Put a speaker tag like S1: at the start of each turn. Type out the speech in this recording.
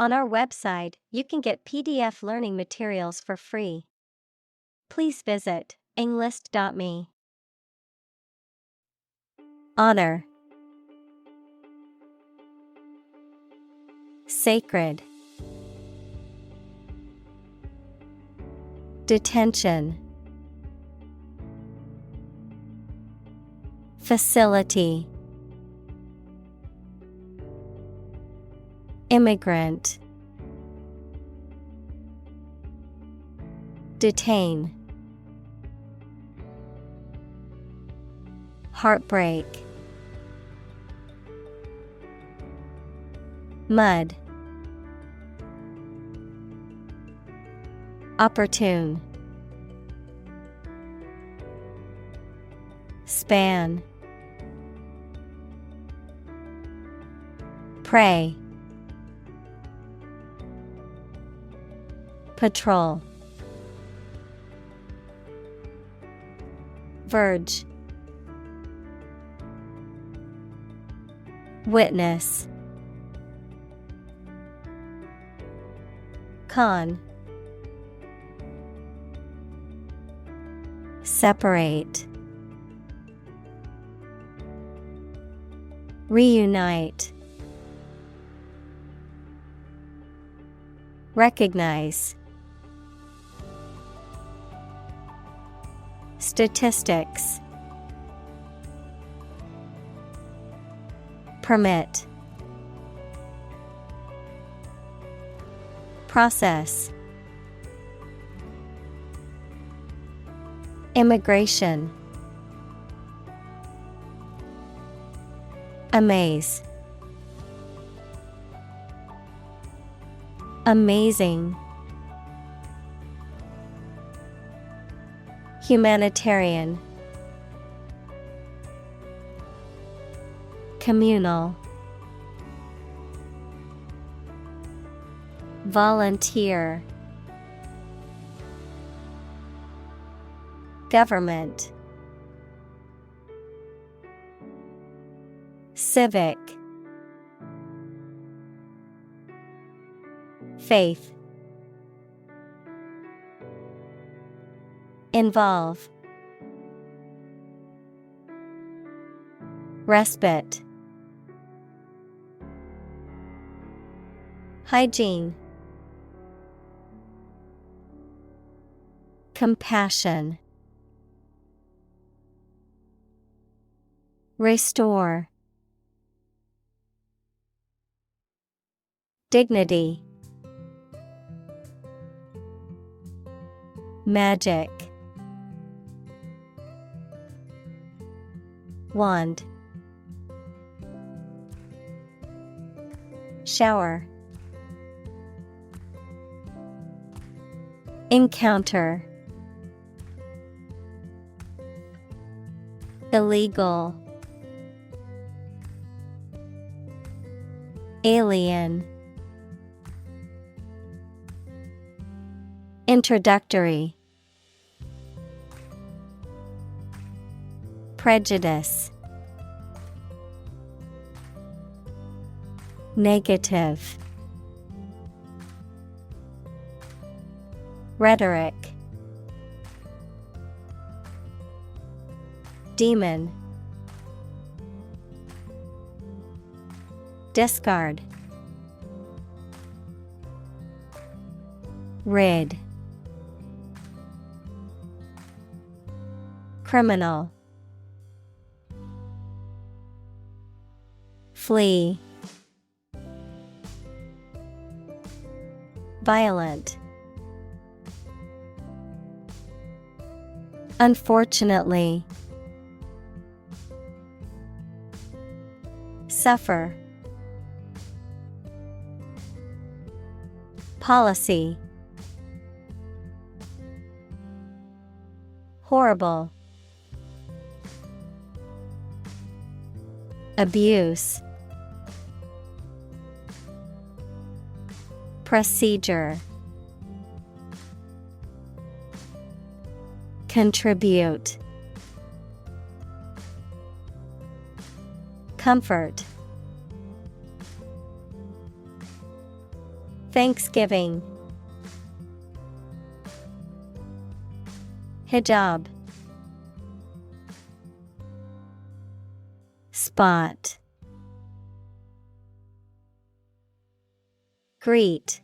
S1: On our website, you can get PDF learning materials for free. Please visit englist.me. Honor. Sacred. Detention. Facility. Immigrant. Detain. Heartbreak. Mud. Opportune. Span. Pray. Patrol. Verge. Witness. Con. Separate. Reunite. Recognize. Statistics. Permit. Process. Immigration. Amaze. Amazing. Humanitarian. Communal. Volunteer. Government. Civic. Faith. Involve. Respite. Hygiene. Compassion. Restore. Dignity. Magic. Wand. Shower. Encounter. Illegal. Alien. Introductory. Prejudice. Negative. Rhetoric. Demon. Discard. Rid. Criminal. Flee. Violent. Unfortunately. Suffer. Policy. Horrible. Abuse. Procedure. Contribute. Comfort. Thanksgiving. Hijab. Spot. Greet.